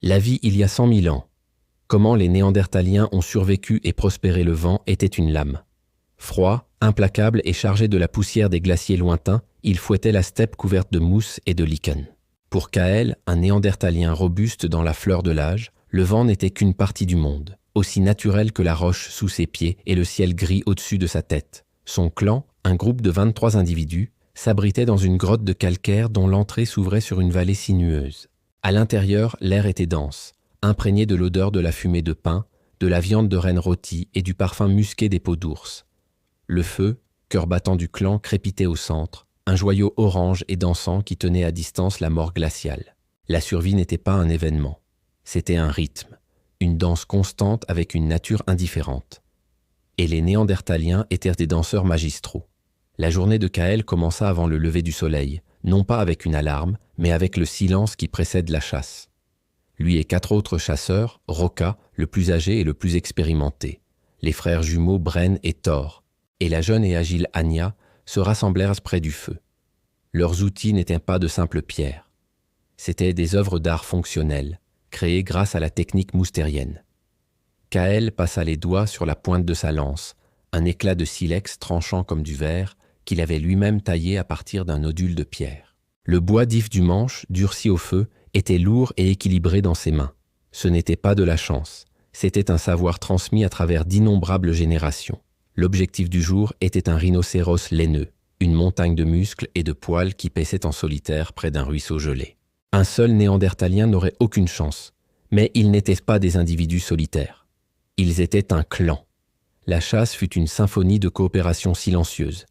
La vie il y a 100 000 ans. Comment les Néandertaliens ont survécu et prospéré le vent était une lame. Froid, implacable et chargé de la poussière des glaciers lointains, il fouettait la steppe couverte de mousse et de lichen. Pour Kael, un Néandertalien robuste dans la fleur de l'âge, le vent n'était qu'une partie du monde, aussi naturel que la roche sous ses pieds et le ciel gris au-dessus de sa tête. Son clan, un groupe de 23 individus, s'abritait dans une grotte de calcaire dont l'entrée s'ouvrait sur une vallée sinueuse. À l'intérieur, l'air était dense, imprégné de l'odeur de la fumée de pin, de la viande de renne rôtie et du parfum musqué des peaux d'ours. Le feu, cœur battant du clan, crépitait au centre, un joyau orange et dansant qui tenait à distance la mort glaciale. La survie n'était pas un événement, c'était un rythme, une danse constante avec une nature indifférente. Et les Néandertaliens étaient des danseurs magistraux. La journée de Kael commença avant le lever du soleil, non pas avec une alarme, mais avec le silence qui précède la chasse. Lui et 4 autres chasseurs, Roka, le plus âgé et le plus expérimenté, les frères jumeaux Bren et Thor, et la jeune et agile Anya, se rassemblèrent près du feu. Leurs outils n'étaient pas de simples pierres. C'étaient des œuvres d'art fonctionnelles, créées grâce à la technique moustérienne. Kael passa les doigts sur la pointe de sa lance, un éclat de silex tranchant comme du verre, qu'il avait lui-même taillé à partir d'un nodule de pierre. Le bois d'if du manche, durci au feu, était lourd et équilibré dans ses mains. Ce n'était pas de la chance, c'était un savoir transmis à travers d'innombrables générations. L'objectif du jour était un rhinocéros laineux, une montagne de muscles et de poils qui paissaient en solitaire près d'un ruisseau gelé. Un seul Néandertalien n'aurait aucune chance, mais ils n'étaient pas des individus solitaires. Ils étaient un clan. La chasse fut une symphonie de coopération silencieuse.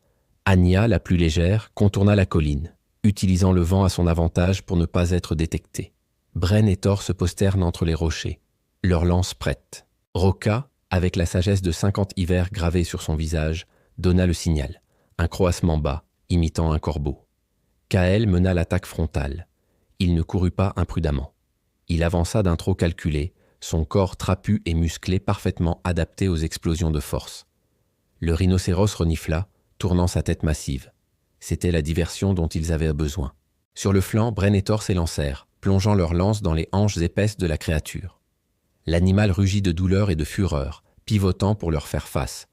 Anya, la plus légère, contourna la colline, utilisant le vent à son avantage pour ne pas être détectée. Bren et Thor se postèrent entre les rochers, leurs lances prêtes. Roka, avec la sagesse de 50 hivers gravée sur son visage, donna le signal, un croassement bas, imitant un corbeau. Kael mena l'attaque frontale. Il ne courut pas imprudemment. Il avança d'un trot calculé, son corps trapu et musclé parfaitement adapté aux explosions de force. Le rhinocéros renifla, tournant sa tête massive. C'était la diversion dont ils avaient besoin. Sur le flanc, Bren et Thor s'élancèrent, plongeant leurs lances dans les hanches épaisses de la créature. L'animal rugit de douleur et de fureur, pivotant pour leur faire face.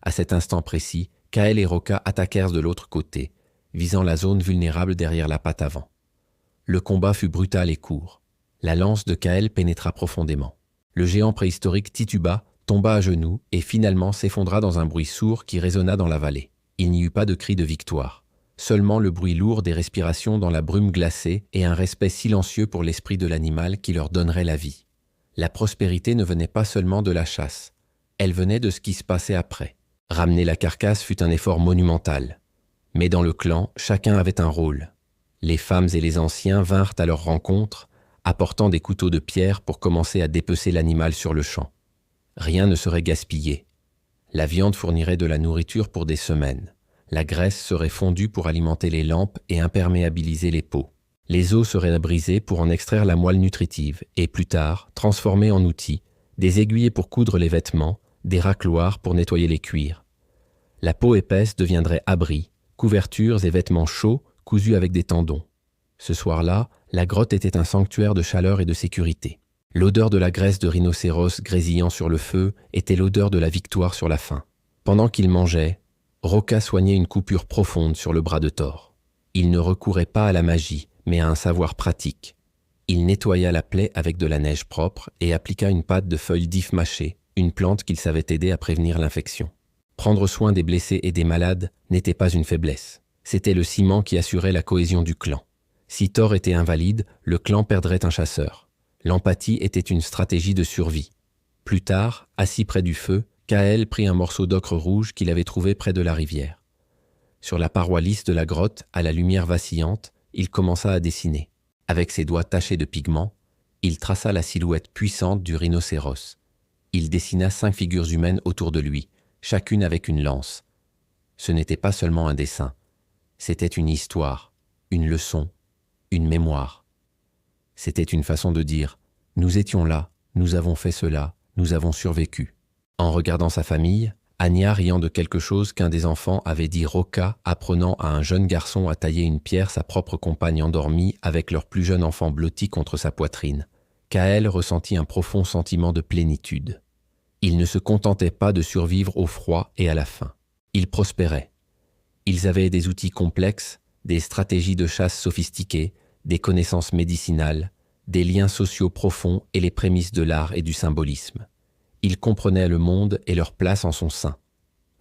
À cet instant précis, Kael et Roka attaquèrent de l'autre côté, visant la zone vulnérable derrière la patte avant. Le combat fut brutal et court. La lance de Kael pénétra profondément. Le géant préhistorique tituba, tomba à genoux et finalement s'effondra dans un bruit sourd qui résonna dans la vallée. Il n'y eut pas de cri de victoire, seulement le bruit lourd des respirations dans la brume glacée et un respect silencieux pour l'esprit de l'animal qui leur donnerait la vie. La prospérité ne venait pas seulement de la chasse, elle venait de ce qui se passait après. Ramener la carcasse fut un effort monumental. Mais dans le clan, chacun avait un rôle. Les femmes et les anciens vinrent à leur rencontre, apportant des couteaux de pierre pour commencer à dépecer l'animal sur le champ. Rien ne serait gaspillé. La viande fournirait de la nourriture pour des semaines. La graisse serait fondue pour alimenter les lampes et imperméabiliser les peaux. Les os seraient brisés pour en extraire la moelle nutritive et plus tard, transformés en outils, des aiguillets pour coudre les vêtements, des racloirs pour nettoyer les cuirs. La peau épaisse deviendrait abri, couvertures et vêtements chauds cousus avec des tendons. Ce soir-là, la grotte était un sanctuaire de chaleur et de sécurité. L'odeur de la graisse de rhinocéros grésillant sur le feu était l'odeur de la victoire sur la faim. Pendant qu'il mangeait, Roka soignait une coupure profonde sur le bras de Thor. Il ne recourait pas à la magie, mais à un savoir pratique. Il nettoya la plaie avec de la neige propre et appliqua une pâte de feuilles d'if mâchées, une plante qu'il savait aider à prévenir l'infection. Prendre soin des blessés et des malades n'était pas une faiblesse. C'était le ciment qui assurait la cohésion du clan. Si Thor était invalide, le clan perdrait un chasseur. L'empathie était une stratégie de survie. Plus tard, assis près du feu, Kael prit un morceau d'ocre rouge qu'il avait trouvé près de la rivière. Sur la paroi lisse de la grotte, à la lumière vacillante, il commença à dessiner. Avec ses doigts tachés de pigments, il traça la silhouette puissante du rhinocéros. Il dessina 5 figures humaines autour de lui, chacune avec une lance. Ce n'était pas seulement un dessin, c'était une histoire, une leçon, une mémoire. C'était une façon de dire « Nous étions là, nous avons fait cela, nous avons survécu ». En regardant sa famille, Anya riant de quelque chose qu'un des enfants avait dit Roka, apprenant à un jeune garçon à tailler une pierre sa propre compagne endormie avec leur plus jeune enfant blotti contre sa poitrine. Kael ressentit un profond sentiment de plénitude. Ils ne se contentaient pas de survivre au froid et à la faim. Ils prospéraient. Ils avaient des outils complexes, des stratégies de chasse sophistiquées, des connaissances médicinales, des liens sociaux profonds et les prémices de l'art et du symbolisme. Ils comprenaient le monde et leur place en son sein.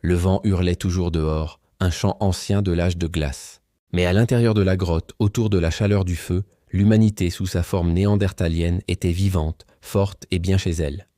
Le vent hurlait toujours dehors, un chant ancien de l'âge de glace. Mais à l'intérieur de la grotte, autour de la chaleur du feu, l'humanité sous sa forme néandertalienne était vivante, forte et bien chez elle.